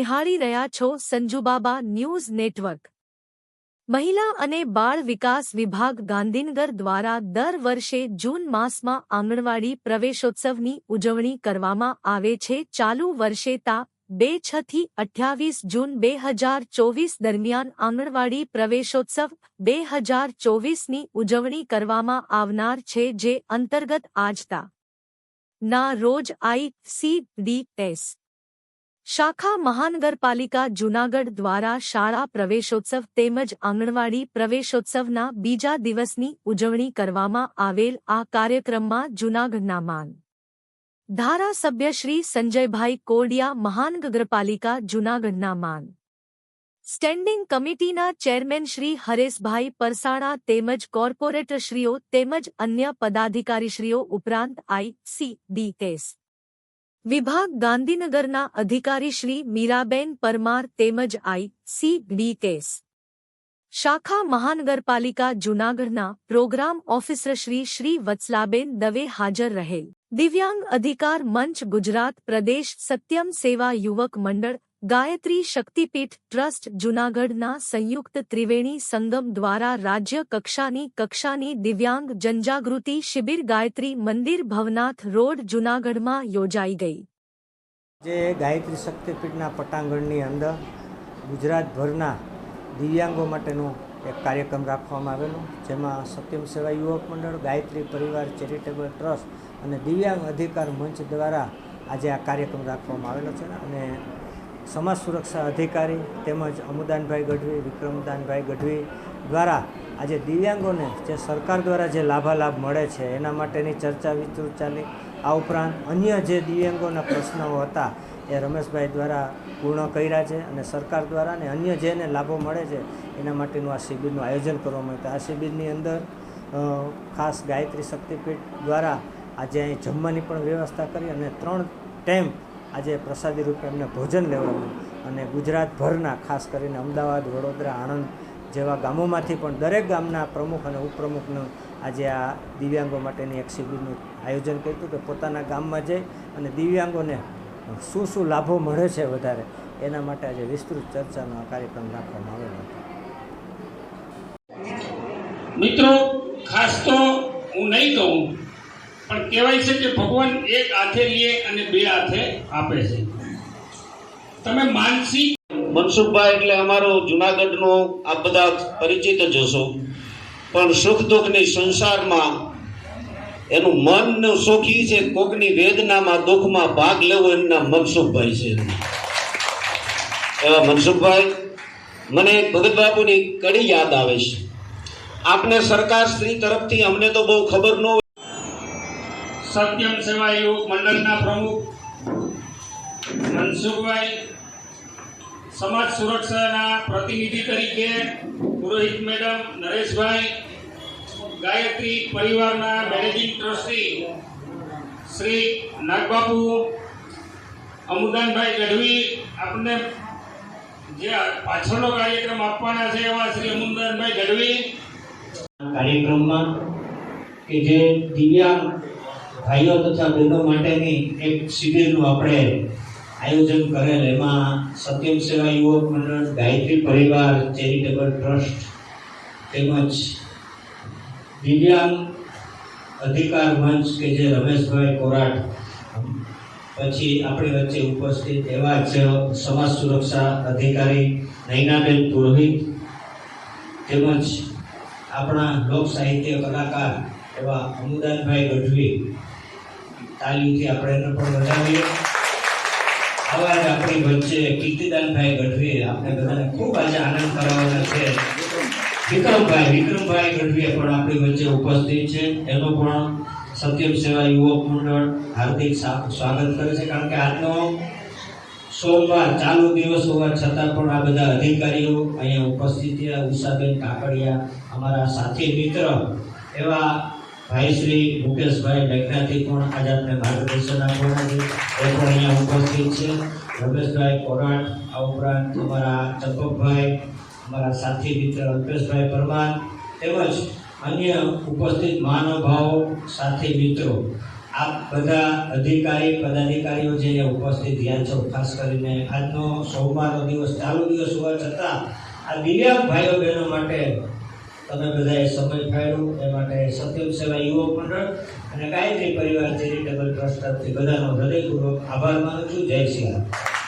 નિહાળી રહ્યા છો સંજુબાબા ન્યૂઝ નેટવર્ક। મહિલા અને બાળ વિકાસ વિભાગ ગાંધીનગર દ્વારા દર વર્ષે જૂન માસમાં આંગણવાડી પ્રવેશોત્સવની ઉજવણી કરવામાં આવે છે। ચાલુ વર્ષે તા 2 થી 28 જૂન 2024 દરમિયાન આંગણવાડી પ્રવેશોત્સવ 2024ની ઉજવણી કરવામાં આવનાર છે, જે અંતર્ગત આજતા ના રોજ ICDS શાખા મહાનગરપાલિકા જૂનાગઢ દ્વારા શાળા પ્રવેશોત્સવ તેમજ આંગણવાડી પ્રવેશોત્સવના બીજા દિવસની ઉજવણી કરવામાં આવેલ। આ કાર્યક્રમમાં જૂનાગઢના માન ધારાસભ્ય શ્રી સંજયભાઈ કોડિયા, મહાનગરપાલિકા જૂનાગઢના માન સ્ટેન્ડિંગ કમિટીના ચેરમેન શ્રી હરેશભાઈ પરસાણા તેમજ કોર્પોરેટરશ્રીઓ તેમજ અન્ય પદાધિકારીશ્રીઓ ઉપરાંત ICDS વિભાગ ગાંધીનગરના અધિકારી શ્રી મીરાબેન પરમાર તેમજ ICDS શાખા મહાનગરપાલિકા જૂનાગઢના પ્રોગ્રામ ઓફિસર શ્રી વત્સલાબેન દવે હાજર રહેલ। દિવ્યાંગ અધિકાર મંચ ગુજરાત પ્રદેશ સત્યમ સેવા યુવક મંડળ ગાયત્રી શક્તિપીઠ ટ્રસ્ટ જૂનાગઢના સંયુક્ત ત્રિવેણી સંગમ દ્વારા રાજ્ય કક્ષાની દિવ્યાંગ જનજાગૃતિ શિબિર ગાયત્રી મંદિર ભવનાથ રોડ જૂનાગઢમાં યોજાઈ ગઈ। જે ગાયત્રી શક્તિપીઠના પટાંગણની અંદર ગુજરાતભરના દિવ્યાંગો માટેનો એક કાર્યક્રમ રાખવામાં આવેલો, જેમાં સત્યમ સેવા યુવક મંડળ, ગાયત્રી પરિવાર ચેરિટેબલ ટ્રસ્ટ અને દિવ્યાંગ અધિકાર મંચ દ્વારા આજે આ કાર્યક્રમ રાખવામાં આવેલો છે। અને સમાજ સુરક્ષા અધિકારી તેમજ અમુદાનભાઈ ગઢવી, વિક્રમદાનભાઈ ગઢવી દ્વારા આજે દિવ્યાંગોને જે સરકાર દ્વારા જે લાભાલાભ મળે છે એના માટેની ચર્ચા વિસ્તૃત ચાલી। આ ઉપરાંત અન્ય જે દિવ્યાંગોના પ્રશ્નો હતા એ રમેશભાઈ દ્વારા પૂર્ણ કર્યા છે અને સરકાર દ્વારા અને અન્ય જેને લાભો મળે છે એના માટેનું આ શિબિરનું આયોજન કરવામાં આવ્યું। આ શિબિરની અંદર ખાસ ગાયત્રી શક્તિપીઠ દ્વારા આજે અહીં જમવાની પણ વ્યવસ્થા કરી અને 3 ટાઈમ આજે પ્રસાદી રૂપે અમને ભોજન લેવડાવ્યું અને ગુજરાતભરના ખાસ કરીને અમદાવાદ, વડોદરા, આણંદ જેવા ગામોમાંથી પણ દરેક ગામના પ્રમુખ અને ઉપપ્રમુખનું આજે આ દિવ્યાંગો માટેની એક શિબિરનું આયોજન કર્યું કે પોતાના ગામમાં જઈ અને દિવ્યાંગોને શું લાભો મળે છે વધારે એના માટે આજે વિસ્તૃત ચર્ચાનો આ કાર્યક્રમ રાખવામાં આવેલો હતો। મિત્રો, ખાસ તો હું નહીં કહું, પણ કહેવાય છે કે ભગવાન એક હાથે લે અને 2 હાથે આપે છે। તમે માનસિક મનસુખભાઈ એટલે અમારો જૂનાગઢનો આ બધા પરિચિત જ હશો, પણ સુખ દુઃખની સંસારમાં એનું મન સોખી છે, કોકની વેદનામાં દુઃખમાં ભાગ લેવો એમના મનસુખભાઈ છે। એવા મનસુખભાઈ, મને ભગત બાપુની કડી યાદ આવે છે। આપને સરકાર શ્રી તરફથી અમને તો બહુ ખબર ન હોય, સત્યમ સેવા યુવક મંડળના પ્રમુખ મનસુખભાઈ, સમાજ સુરક્ષાના પ્રતિનિધિ તરીકે પુરોહિત મેડમ નરેશભાઈ, ગાયત્રી પરિવારના મેનેજિંગ ટ્રસ્ટી શ્રી નાગબાપુ, અમુદાનભાઈ ગઢવી, આપને જે પાછળનો કાર્યક્રમ આપવાના છે એવા શ્રી અમુદાનભાઈ ગઢવી। કાર્યક્રમમાં કે જે દિવ્યાંગ ભાઈઓ તથા બહેનો માટેની એક શિબિરનું આપણે આયોજન કરેલ, એમાં સત્યમ સેવા યુવક મંડળ, ગાયત્રી પરિવાર ચેરિટેબલ ટ્રસ્ટ તેમજ દિવ્યાંગ અધિકાર મંચ કે જે રમેશભાઈ કોરાટ, પછી આપણી વચ્ચે ઉપસ્થિત એવા જ સમાજ સુરક્ષા અધિકારી નૈનાબેન પુરોહિત તેમજ આપણા લોક સાહિત્ય કલાકાર એવા અમુદાનભાઈ ગઢવી, તાલીમથી આપણે એને પણ વધાવીએ। આવા જ આપણી વચ્ચે કીર્તિદાનભાઈ ગઢવી, આપણે બધાને ખૂબ આજે આનંદ કરાવવાના છે। વિક્રમભાઈ ગઢવી પણ આપણી વચ્ચે ઉપસ્થિત છે, એનું પણ સત્યમ સેવા યુવક મંડળ હાર્દિક સ્વાગત કરે છે, કારણ કે આજનો સોમવાર ચાલુ દિવસ હોવા છતાં પણ આ બધા અધિકારીઓ અહીંયા ઉપસ્થિત છે। ઉષાબેન કાકડિયા, અમારા સાથી મિત્ર એવા ભાઈ શ્રી મુકેશભાઈ મેઘનાથી પણ આજે આપણે માર્ગદર્શન આપવાના છે, એ પણ અહીંયા ઉપસ્થિત છે। રમેશભાઈ કોરાટ, આ ઉપરાંત અમારા ચંપકભાઈ, અમારા સાથી મિત્ર અલ્પેશભાઈ પરમાર તેમજ અન્ય ઉપસ્થિત મહાનુભાવો, સાથી મિત્રો આપ બધા અધિકારી પદાધિકારીઓ જે ઉપસ્થિત થયા છો, ખાસ કરીને આજનો સોમવારનો દિવસ ચાલુ દિવસ હોવા છતાં આ દિવ્યાંગ ભાઈઓ બહેનો માટે તમે બધાએ સમય ફાળવ્યો એ માટે સત્યમ સેવા યુવક મંડળ અને ગાયત્રી પરિવાર ચેરિટેબલ ટ્રસ્ટ તરફથી બધાનો હૃદયપૂર્વક આભાર માનું છું. જય શ્રી રામ.